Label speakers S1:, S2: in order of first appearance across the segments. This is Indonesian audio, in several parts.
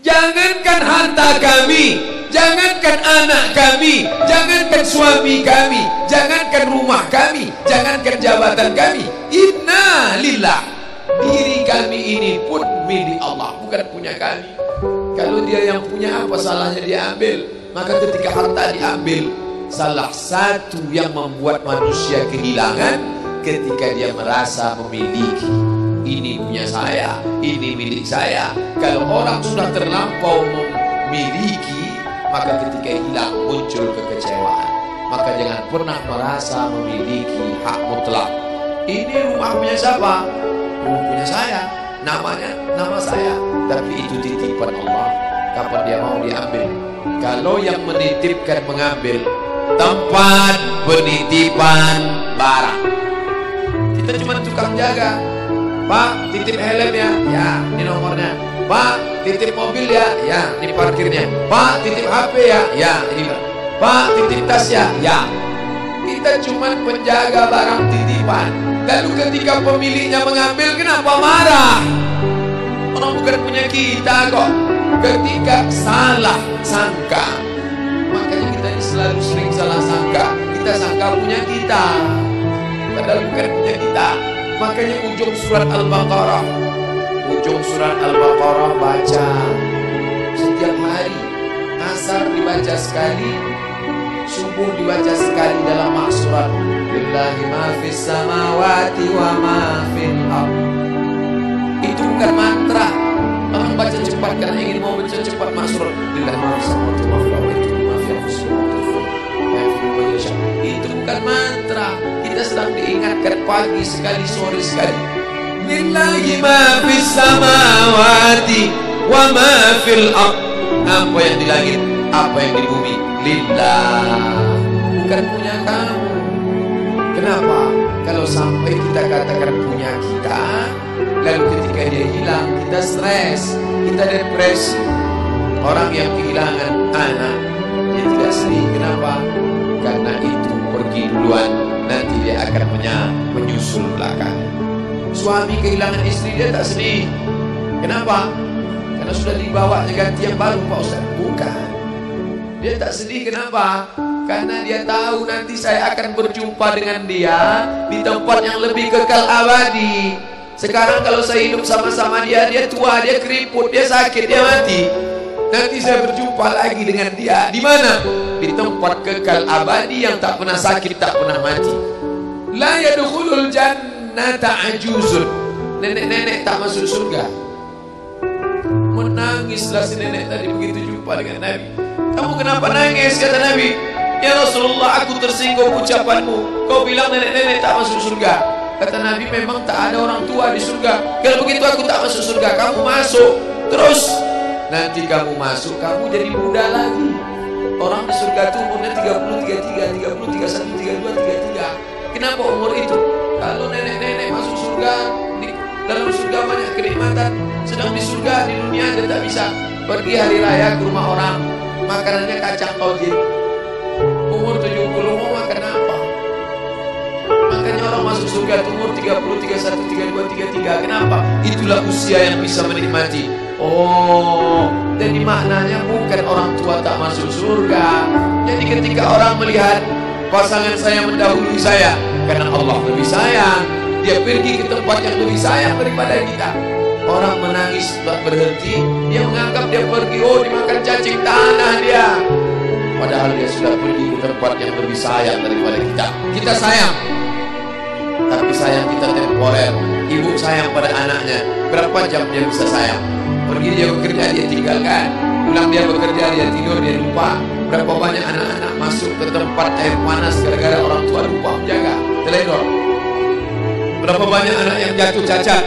S1: Jangankan harta kami, jangankan anak kami, jangankan suami kami, jangankan rumah kami, jangankan jabatan kami. Inna lillah, diri kami ini pun milik Allah, bukan punya kami. Kalau dia yang punya, apa salahnya dia ambil? Maka ketika harta diambil, salah satu yang membuat manusia kehilangan ketika dia merasa memiliki. Ini punya saya, ini milik saya. Kalau orang sudah terlampau memiliki, maka ketika hilang muncul kekecewaan. Maka jangan pernah merasa memiliki hak mutlak. Ini rumah punya siapa? Rumah punya saya, namanya nama saya. Tapi itu titipan Allah, kapan dia mau diambil. Kalau yang menitipkan mengambil, tempat penitipan barang, kita cuma tukang jaga. Pak, titip helm ya? Ya, ini nomornya. Pak, titip mobil ya? Ya, ini parkirnya. Pak, titip HP ya? Ya, ini. Pak, titip tas ya? Ya. Kita cuma penjaga barang titipan. Lalu ketika pemiliknya mengambil, kenapa marah? Orang bukan punya kita kok. Ketika salah sangka, makanya kita ini selalu sering salah sangka. Kita sangka punya kita, padahal bukan punya kita. Makanya ujung surat Al-Baqarah, baca setiap hari. Asar dibaca sekali, subuh dibaca sekali dalam maksurat. Lillahi ma fis samawati wa ma fil ardh. Itu bukan mantra. Orang baca cepat karena ingin mau baca cepat maksurat. Lillahi ma fis samawati wa fil ardh. Itu bukan mantra. Kita sedang diingatkan pagi sekali, sore sekali. Lillahi ma fis samawati wa ma fil ardh. Apa yang di langit, apa yang di bumi, lillah, bukan punya kamu. Kenapa? Kalau sampai kita katakan punya kita, lalu ketika dia hilang, kita stres, kita depresi. Orang yang kehilangan anak, dia tidak sedih. Kenapa? Karena itu pergi duluan, nanti dia akan menyusul belakangnya. Suami kehilangan istri, dia tak sedih. Kenapa? Karena sudah dibawanya ganti yang baru, Pak Ustaz. Bukan. Dia tak sedih, kenapa? Karena dia tahu nanti saya akan berjumpa dengan dia di tempat yang lebih kekal abadi. Sekarang kalau saya hidup sama-sama dia, dia tua, dia keriput, dia sakit, dia mati. Nanti saya berjumpa lagi dengan dia. Di mana? Di tempat kekal abadi yang tak pernah sakit, tak pernah mati. La yadkhulul jannata ajuzun. Nenek-nenek tak masuk surga. Menangislah si nenek tadi begitu jumpa dengan Nabi. Kamu kenapa nangis? Kata Nabi. Ya Rasulullah, aku tersinggung ucapanmu. Kau bilang nenek-nenek tak masuk surga. Kata Nabi, memang tak ada orang tua di surga. Kalau begitu aku tak masuk surga. Kamu masuk. Terus nanti kamu masuk, kamu jadi muda lagi. Orang di surga itu umurnya 30, 33, 30, 31, 32, 33. Kenapa umur itu? Kalau nenek-nenek masuk surga, di dalam surga banyak kenikmatan. Sedang di surga, di dunia dia tak bisa. Pergi hari raya ke rumah orang, makanannya kacang tojin. Umur 70 mau makan apa? Makanya orang masuk surga itu umur 30, 31, 32, 33. Kenapa? Itulah usia yang bisa menikmati. Oh, jadi maknanya bukan orang tua tak masuk surga. Jadi ketika orang melihat pasangan saya mendahului saya, karena Allah lebih sayang, dia pergi ke tempat yang lebih sayang daripada kita. Orang menangis tak berhenti, dia menganggap dia pergi, oh dimakan cacing tanah dia. Padahal dia sudah pergi ke tempat yang lebih sayang daripada kita. Kita sayang, tapi sayang kita temporer. Ibu sayang pada anaknya, berapa jam dia bisa sayang? Pergi dia bekerja, dia tinggalkan. Pulang dia bekerja, dia tidur, dia lupa. Berapa banyak anak-anak masuk ke tempat air panas gara-gara orang tua lupa menjaga, teledor. Berapa banyak anak yang jatuh cacat,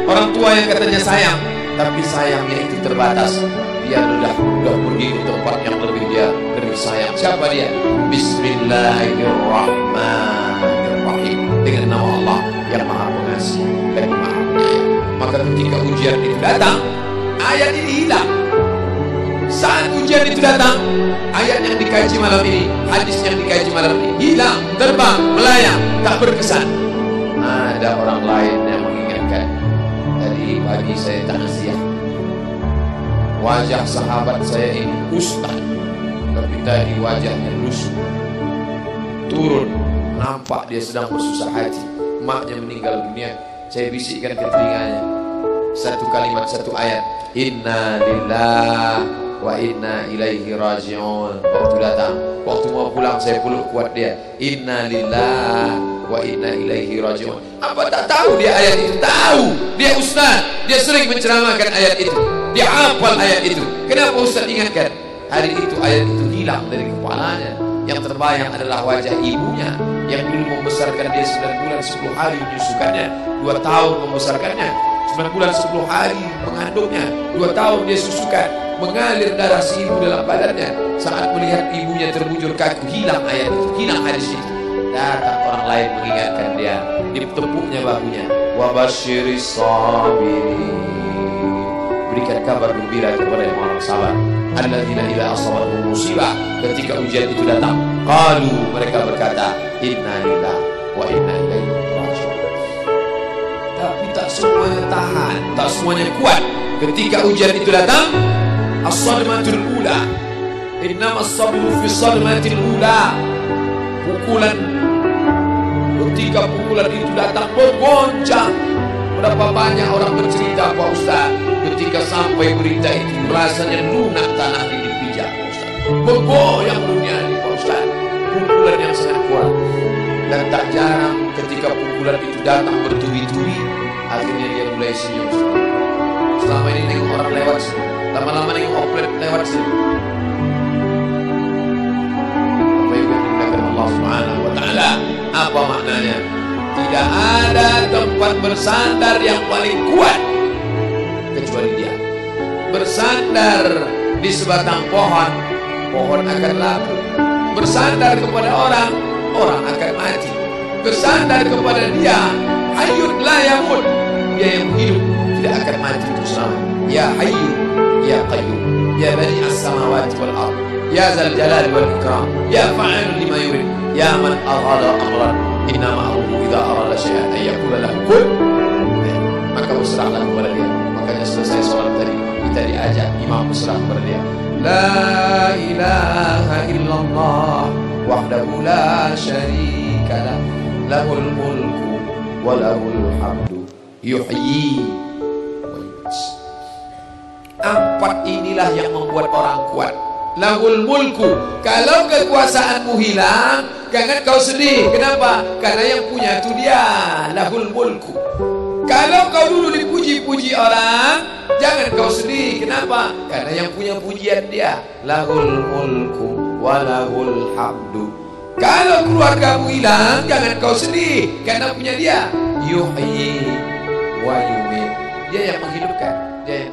S1: orang tua yang katanya sayang, tapi sayangnya itu terbatas. Dia sudah pergi ke tempat yang lebih sayang. Siapa dia? Bismillahirrahmanirrahim. Dengan nama Allah yang Maha Pengasih dan Maha Penyayang. Maka ketika ujian itu datang, ayat ini hilang. Saat ujian itu datang, ayat yang dikaji malam ini, hadis yang dikaji malam ini hilang, terbang, melayang, tak berkesan. Ada orang lain yang mengingatkan. Tadi pagi saya takziah. wajah sahabat saya ini ustaz, tapi tadi wajahnya lusuh. Turun, nampak dia sedang bersusah hati, maknya meninggal dunia. Saya bisikkan ke telinganya satu kalimat, satu ayat, inna lillahi wa inna ilaihi raji'un. Waktu datang, waktu mau pulang saya peluk kuat dia, inna lillahi wa inna ilaihi raji'un. Apa tak tahu dia ayat itu? Tahu, dia ustaz, dia sering menceramahkan ayat itu, dia hafal ayat itu. Kenapa ustaz ingatkan? Hari itu ayat itu hilang dari kepalanya. Yang terbayang adalah wajah ibunya yang dulu membesarkan dia 9 bulan 10 hari menyusukannya, 2 tahun membesarkannya, 9 bulan 10 hari mengandungnya, 2 tahun dia susukan, mengalir darah si ibu dalam badannya. Saat melihat ibunya terbujur kaku, hilang ayat itu, hilang hadis itu. Datang orang lain mengingatkan dia, ditepuknya bahunya, wabasyiris sabirin, berikan kabar gembira kepada yang orang sabar. Alladzina idza asabatuhum musibah, ketika ujian itu datang, qalu, mereka berkata, inna lillahi wa inna ilaihi raji'un. Tapi tak semuanya tahan, tak semuanya kuat. Ketika ujian itu datang, as-sadmatul ula, innamas sabru fi sadmatil ula, pukulan. Ketika pukulan itu datang bergoncang. Berapa banyak orang bercerita, Pak Ustaz, ketika sampai berita itu rasanya lunak tanah ini dipijak, Pak Ustaz, bergoyang dunia ini, Pak Ustaz. Pukulan yang sangat kuat. Dan tak jarang ketika pukulan itu datang bertubi-tubi, akhirnya dia mulai senyum. Selama ini nengok orang lewat sini, lama-lama nengok oplet lewat sini. Apa yang dikatakan Allah Subhanahu wa Ta'ala? Apa maknanya? Tidak ada tempat bersandar yang paling kuat kecuali dia. Bersandar di sebatang pohon, pohon akan laku. Bersandar kepada orang, orang akan mati. Bersandar kepada dia, hayyun la yamut, dia yang hidup tidak akan mati itu selama. Ya hayyu ya qayyum ya bani as-samawati wal ard ya zal jalali wal ikram ya fa'ilun lima yurid ya man arada amran innama amruhu idza arada syai'an ay yaqula lahu kun. Maka berserahlah kepada dia. Makanya selesai salat tadi kita diajak imam berserah kepada dia. La ilaha illallah wahdahu la syarika lah, lahul mulku wa lahul hamdu yuhyi wa yumiit. 4 inilah yang membuat orang kuat. Lahul mulku, kalau kekuasaanmu hilang, jangan kau sedih. Kenapa? Karena yang punya itu dia. Lahul mulku. Kalau kau dulu dipuji-puji orang, jangan kau sedih. Kenapa? Karena yang punya pujian dia. Lahul mulku wa lahul hamdu. Kalau keluargamu hilang, jangan kau sedih, karena punya dia. Yuhyi wa yumiit. Dia yang menghidupkan, dia yang